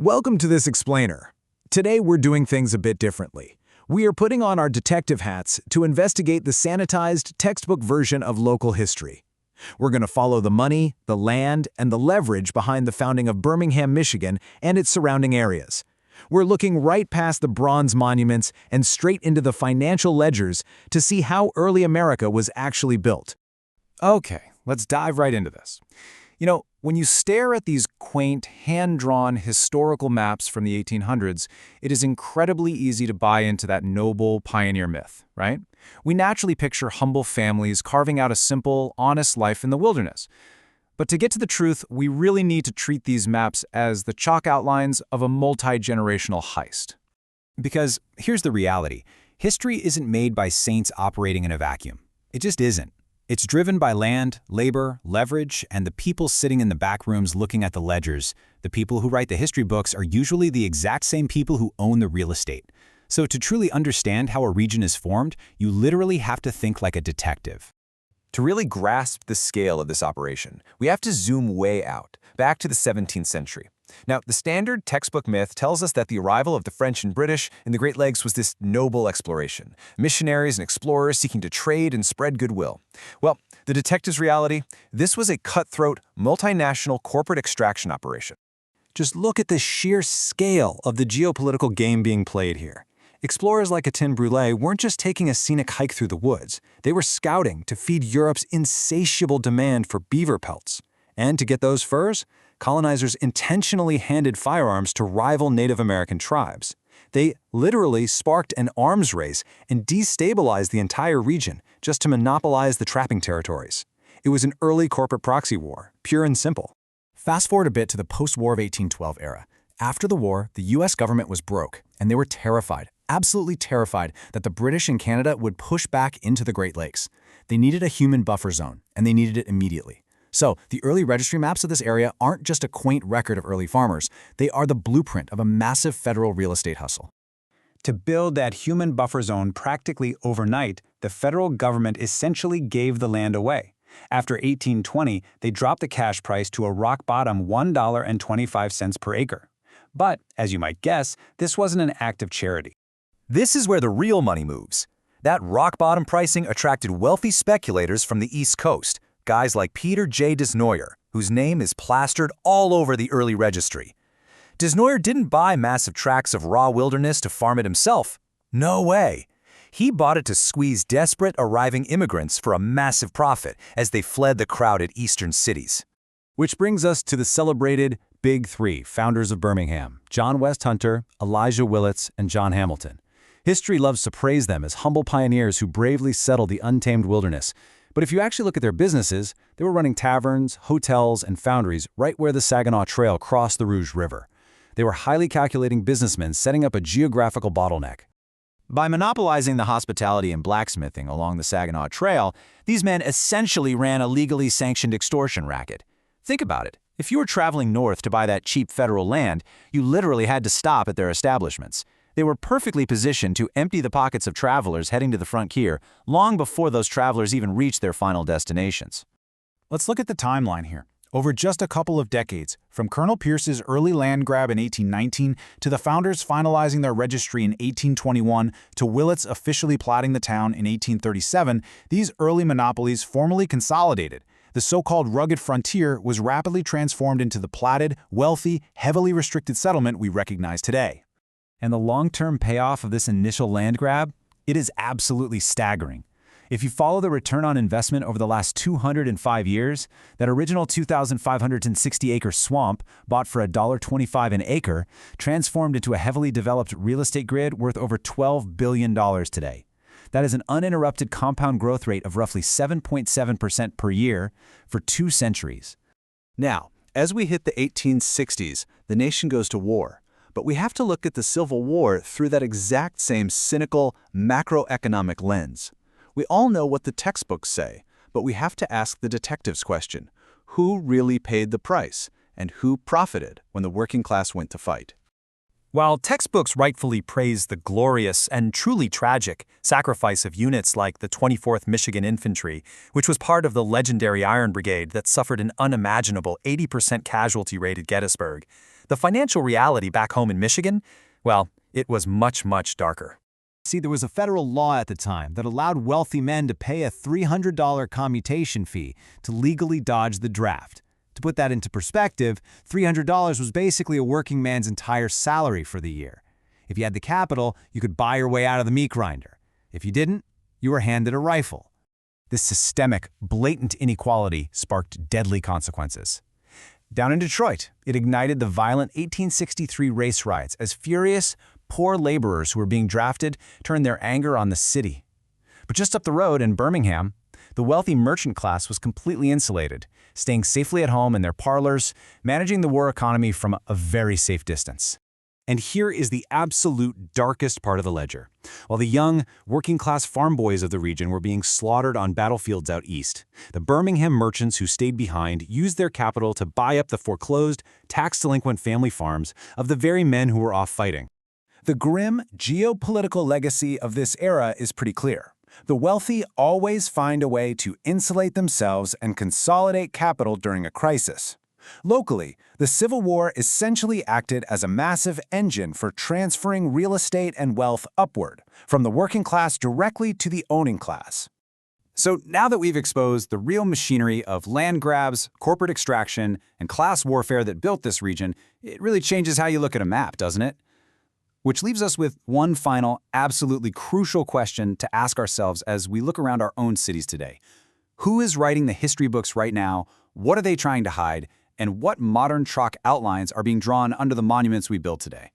Welcome to this explainer. Today we're doing things a bit differently. We are putting on our detective hats to investigate the sanitized textbook version of local history. We're going to follow the money, the land, and the leverage behind the founding of Birmingham, Michigan, and its surrounding areas. We're looking right past the bronze monuments and straight into the financial ledgers to see how early America was actually built. Okay, let's dive right into this. When you stare at these quaint, hand-drawn historical maps from the 1800s, it is incredibly easy to buy into that noble pioneer myth, right? We naturally picture humble families carving out a simple, honest life in the wilderness. But to get to the truth, we really need to treat these maps as the chalk outlines of a multi-generational heist. Because here's the reality. History isn't made by saints operating in a vacuum. It just isn't. It's driven by land, labor, leverage, and the people sitting in the back rooms looking at the ledgers. The people who write the history books are usually the exact same people who own the real estate. So to truly understand how a region is formed, you literally have to think like a detective. To really grasp the scale of this operation, we have to zoom way out, back to the 17th century. Now, the standard textbook myth tells us that the arrival of the French and British in the Great Lakes was this noble exploration, missionaries and explorers seeking to trade and spread goodwill. Well, the detective's reality, this was a cutthroat, multinational corporate extraction operation. Just look at the sheer scale of the geopolitical game being played here. Explorers like Etienne Brulé weren't just taking a scenic hike through the woods. They were scouting to feed Europe's insatiable demand for beaver pelts. And to get those furs, colonizers intentionally handed firearms to rival Native American tribes. They literally sparked an arms race and destabilized the entire region just to monopolize the trapping territories. It was an early corporate proxy war, pure and simple. Fast forward a bit to the post-war of 1812 era. After the war, the U.S. government was broke, and they were terrified, absolutely terrified, that the British and Canada would push back into the Great Lakes. They needed a human buffer zone, and they needed it immediately. So, the early registry maps of this area aren't just a quaint record of early farmers. They are the blueprint of a massive federal real estate hustle. To build that human buffer zone practically overnight, the federal government essentially gave the land away. After 1820, they dropped the cash price to a rock-bottom $1.25 per acre. But, as you might guess, this wasn't an act of charity. This is where the real money moves. That rock-bottom pricing attracted wealthy speculators from the East Coast, guys like Peter J. Desnoyer, whose name is plastered all over the early registry. Desnoyer didn't buy massive tracts of raw wilderness to farm it himself. No way. He bought it to squeeze desperate arriving immigrants for a massive profit as they fled the crowded eastern cities. Which brings us to the celebrated Big Three founders of Birmingham: John West Hunter, Elijah Willets, and John Hamilton. History loves to praise them as humble pioneers who bravely settled the untamed wilderness. But if you actually look at their businesses, they were running taverns, hotels, and foundries right where the Saginaw Trail crossed the Rouge River. They were highly calculating businessmen setting up a geographical bottleneck. By monopolizing the hospitality and blacksmithing along the Saginaw Trail, these men essentially ran a legally sanctioned extortion racket. Think about it. If you were traveling north to buy that cheap federal land, you literally had to stop at their establishments. They were perfectly positioned to empty the pockets of travelers heading to the frontier long before those travelers even reached their final destinations. Let's look at the timeline here. Over just a couple of decades, from Colonel Pierce's early land grab in 1819 to the founders finalizing their registry in 1821 to Willets officially platting the town in 1837, these early monopolies formally consolidated. The so-called rugged frontier was rapidly transformed into the platted, wealthy, heavily restricted settlement we recognize today. And the long-term payoff of this initial land grab? It is absolutely staggering. If you follow the return on investment over the last 205 years, that original 2,560-acre swamp, bought for $1.25 an acre, transformed into a heavily developed real estate grid worth over $12 billion today. That is an uninterrupted compound growth rate of roughly 7.7% per year for 2 centuries. Now, as we hit the 1860s, the nation goes to war. But we have to look at the Civil War through that exact same cynical, macroeconomic lens. We all know what the textbooks say, but we have to ask the detective's question: who really paid the price, and who profited when the working class went to fight? While textbooks rightfully praise the glorious and truly tragic sacrifice of units like the 24th Michigan Infantry, which was part of the legendary Iron Brigade that suffered an unimaginable 80% casualty rate at Gettysburg, The financial reality back home in Michigan, well, it was much, much darker. See, there was a federal law at the time that allowed wealthy men to pay a $300 commutation fee to legally dodge the draft. To put that into perspective, $300 was basically a working man's entire salary for the year. If you had the capital, you could buy your way out of the meat grinder. If you didn't, you were handed a rifle. This systemic, blatant inequality sparked deadly consequences. Down in Detroit, it ignited the violent 1863 race riots as furious, poor laborers who were being drafted turned their anger on the city. But just up the road in Birmingham, the wealthy merchant class was completely insulated, staying safely at home in their parlors, managing the war economy from a very safe distance. And here is the absolute darkest part of the ledger. While the young, working-class farm boys of the region were being slaughtered on battlefields out east, the Birmingham merchants who stayed behind used their capital to buy up the foreclosed, tax-delinquent family farms of the very men who were off fighting. The grim geopolitical legacy of this era is pretty clear. The wealthy always find a way to insulate themselves and consolidate capital during a crisis. Locally, the Civil War essentially acted as a massive engine for transferring real estate and wealth upward, from the working class directly to the owning class. So now that we've exposed the real machinery of land grabs, corporate extraction, and class warfare that built this region, it really changes how you look at a map, doesn't it? Which leaves us with one final, absolutely crucial question to ask ourselves as we look around our own cities today. Who is writing the history books right now? What are they trying to hide? And what modern chalk outlines are being drawn under the monuments we build today?